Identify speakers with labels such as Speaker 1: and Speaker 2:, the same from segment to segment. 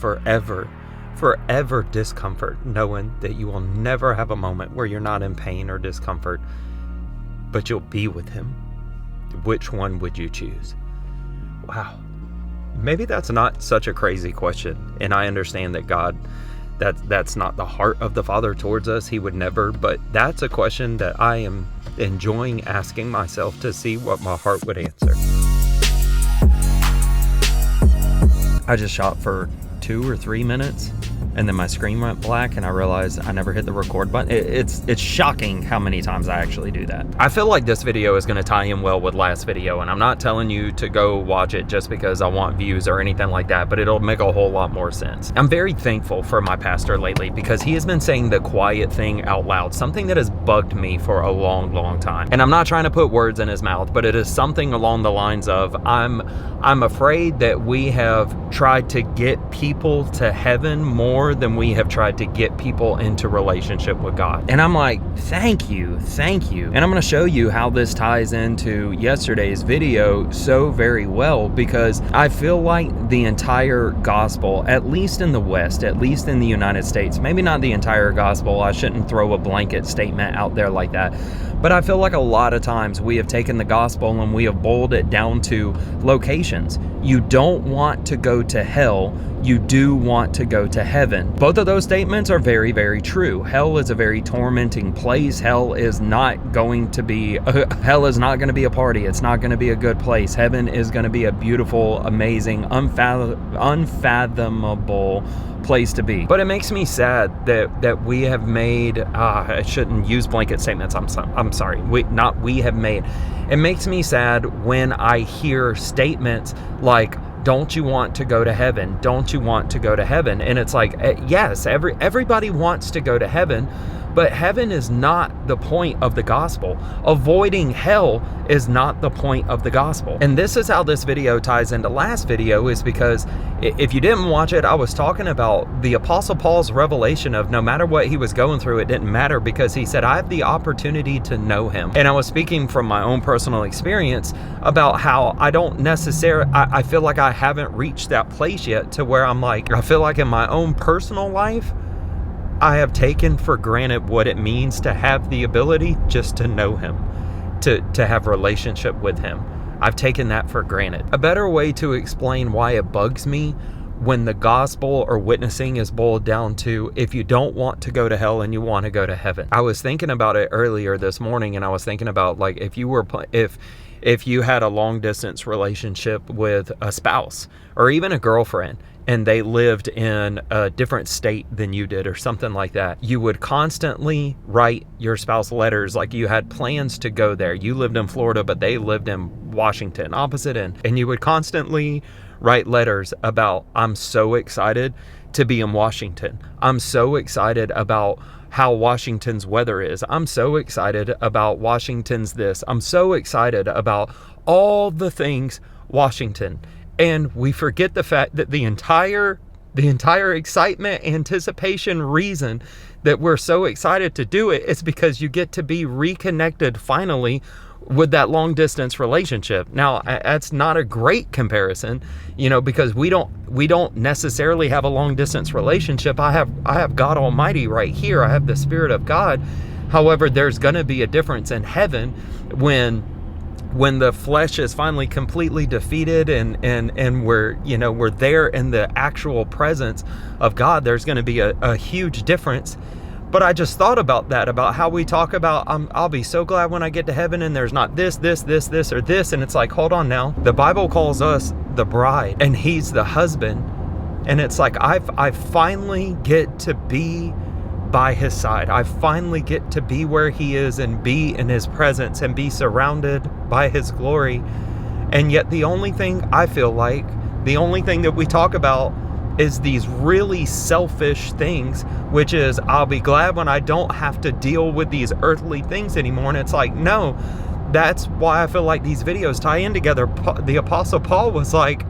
Speaker 1: forever discomfort, knowing that you will never have a moment where you're not in pain or discomfort, but you'll be with him. Which one would you choose? Wow. Maybe that's not such a crazy question. And I understand that God, that's not the heart of the Father towards us. He would never, but that's a question that I am enjoying asking myself to see what my heart would answer. I just shot for 2 or 3 minutes, and then my screen went black, and I realized I never hit the record button. It's shocking how many times I actually do that. I feel like this video is going to tie in well with last video, and I'm not telling you to go watch it just because I want views or anything like that, but it'll make a whole lot more sense. I'm very thankful for my pastor lately because he has been saying the quiet thing out loud, something that has bugged me for a long time. And I'm not trying to put words in his mouth, but it is something along the lines of, I'm afraid that we have tried to get people to heaven more than we have tried to get people into relationship with God. And I'm like, thank you. And I'm going to show you how this ties into yesterday's video so very well, because I feel like the entire gospel, at least in the West, at least in the United States, maybe not the entire gospel, I shouldn't throw a blanket statement out there like that, but I feel like a lot of times we have taken the gospel and we have boiled it down to locations. You don't want to go to hell, you do want to go to heaven. Both of those statements are very true. Hell is a very tormenting place. Hell is not going to be a party. It's not going to be a good place. Heaven is going to be a beautiful, amazing, unfathomable place to be. But it makes me sad that we have made, I shouldn't use blanket statements, I'm sorry, we have made. It makes me sad when I hear statements like, don't you want to go to heaven? Don't you want to go to heaven? And it's like, yes, everybody wants to go to heaven, but heaven is not the point of the gospel. Avoiding hell is not the point of the gospel. And this is how this video ties into last video, is because if you didn't watch it, I was talking about the Apostle Paul's revelation of no matter what he was going through, it didn't matter, because he said, I have the opportunity to know him. And I was speaking from my own personal experience about how I don't necessarily, I feel like I haven't reached that place yet to where I'm like, I feel like in my own personal life, I have taken for granted what it means to have the ability just to know him, to have relationship with him. I've taken that for granted. A better way to explain why it bugs me when the gospel or witnessing is boiled down to, if you don't want to go to hell and you want to go to heaven. I was thinking about it earlier this morning, and I was thinking about, like, if you had a long distance relationship with a spouse or even a girlfriend, and they lived in a different state than you did or something like that, you would constantly write your spouse letters like you had plans to go there. You lived in Florida, but they lived in Washington, opposite end. And you would constantly write letters about, I'm so excited to be in Washington. I'm so excited about how Washington's weather is. I'm so excited about Washington's this. I'm so excited about all the things Washington. And we forget the fact that the entire excitement, anticipation, reason that we're so excited to do it is because you get to be reconnected finally with that long distance relationship. Now, that's not a great comparison, because we don't necessarily have a long distance relationship. I have God Almighty right here. I have the Spirit of God. However, there's going to be a difference in heaven when the flesh is finally completely defeated and we're there in the actual presence of God. There's going to be a huge difference. But I just thought about that, about how we talk about, I'll be so glad when I get to heaven and there's not this, or this. And it's like, hold on now. The Bible calls us the bride and he's the husband. And it's like, I finally get to be by his side. I finally get to be where he is and be in his presence and be surrounded by his glory. And yet the only thing I feel like, the only thing that we talk about is these really selfish things, which is, I'll be glad when I don't have to deal with these earthly things anymore. And it's like, no, that's why I feel like these videos tie in together. The Apostle Paul was like,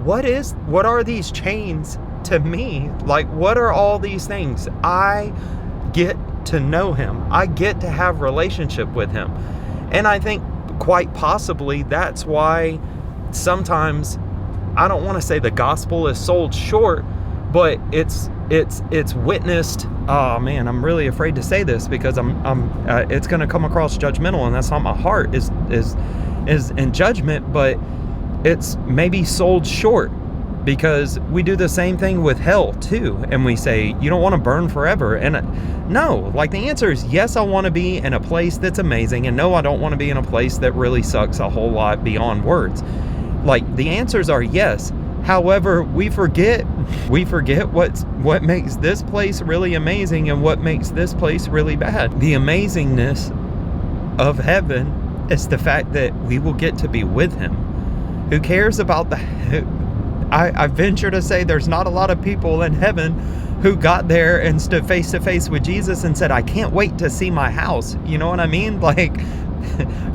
Speaker 1: what are these chains to me? Like, what are all these things? I get to know him. I get to have relationship with him. And I think quite possibly that's why sometimes, I don't want to say the gospel is sold short, but it's witnessed. Oh man, I'm really afraid to say this because it's going to come across judgmental, and that's not my heart is in judgment, but it's maybe sold short, because we do the same thing with hell too, and we say you don't want to burn forever. And no, like, the answer is yes, I want to be in a place that's amazing, and no, I don't want to be in a place that really sucks a whole lot beyond words. Like, the answers are yes. However, we forget what makes this place really amazing and what makes this place really bad. The amazingness of heaven is the fact that we will get to be with him. Who cares about I venture to say there's not a lot of people in heaven who got there and stood face to face with Jesus and said, I can't wait to see my house. You know what I mean? Like,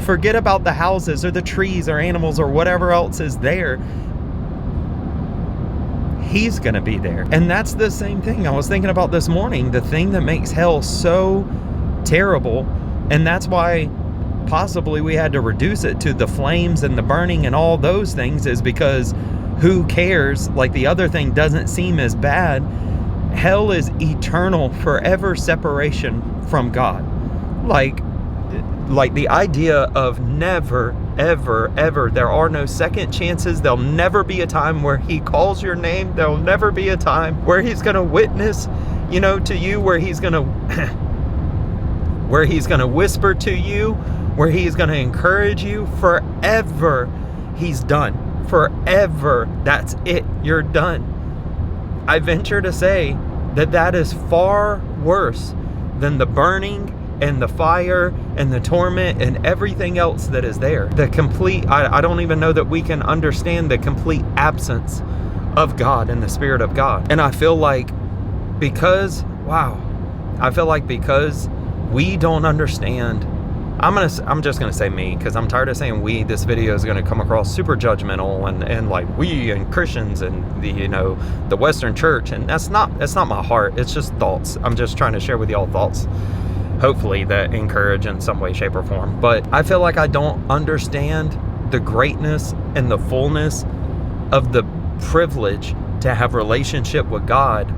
Speaker 1: forget about the houses or the trees or animals or whatever else is there. He's going to be there. And that's the same thing I was thinking about this morning. The thing that makes hell so terrible, and that's why possibly we had to reduce it to the flames and the burning and all those things, is because who cares? Like, the other thing doesn't seem as bad. Hell is eternal, forever separation from God. Like the idea of never, ever, ever, there are no second chances. There'll never be a time where he calls your name. There'll never be a time where he's going to witness, to you, where he's going to whisper to you, where he's going to encourage you. Forever, he's done. Forever, that's it. You're done. I venture to say that is far worse than the burning and the fire and the torment and everything else that is there. The complete, I don't even know that we can understand the complete absence of God and the Spirit of God. And I feel like because we don't understand, I'm just gonna say me, because I'm tired of saying we. This video is gonna come across super judgmental and like we and Christians and the Western church, and that's not my heart. It's just thoughts. I'm just trying to share with y'all thoughts, hopefully that encourage in some way, shape, or form. But I feel like I don't understand the greatness and the fullness of the privilege to have relationship with God.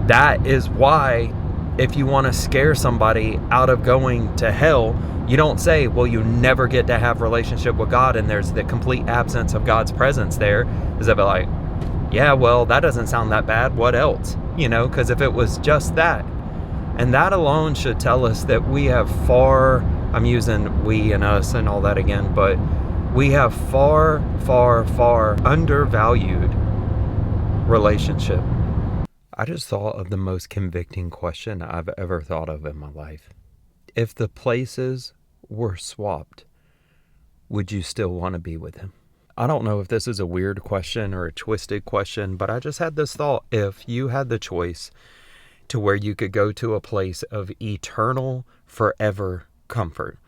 Speaker 1: That is why, if you want to scare somebody out of going to hell, you don't say, well, you never get to have relationship with God and there's the complete absence of God's presence there. Is that like, yeah, well, that doesn't sound that bad. What else? Because if it was just that, and that alone should tell us that we have far, I'm using we and us and all that again, but we have far, far, far undervalued relationship. I just thought of the most convicting question I've ever thought of in my life. If the places were swapped, would you still want to be with him? I don't know if this is a weird question or a twisted question, but I just had this thought. If you had the choice to where you could go to a place of eternal, forever comfort,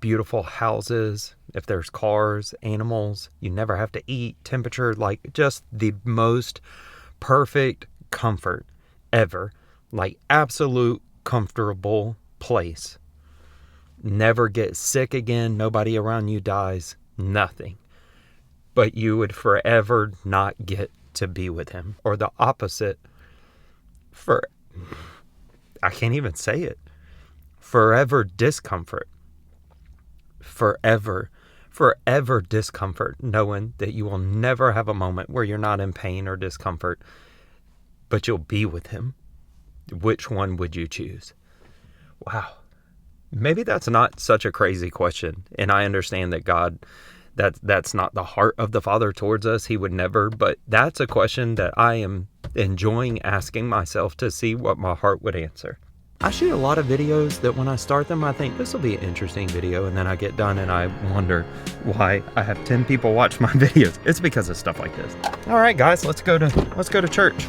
Speaker 1: beautiful houses, if there's cars, animals, you never have to eat, temperature, like just the most perfect comfort ever, like absolute comfortable place, never get sick again, nobody around you dies, nothing, but you would forever not get to be with him. Or the opposite, I can't even say it, forever discomfort, forever discomfort, knowing that you will never have a moment where you're not in pain or discomfort, but you'll be with him. Which one would you choose? Wow. Maybe that's not such a crazy question. And I understand that God, that's not the heart of the Father towards us. He would never, but that's a question that I am enjoying asking myself to see what my heart would answer. I shoot a lot of videos that when I start them, I think this will be an interesting video. And then I get done and I wonder why I have 10 people watch my videos. It's because of stuff like this. All right, guys, let's go to church.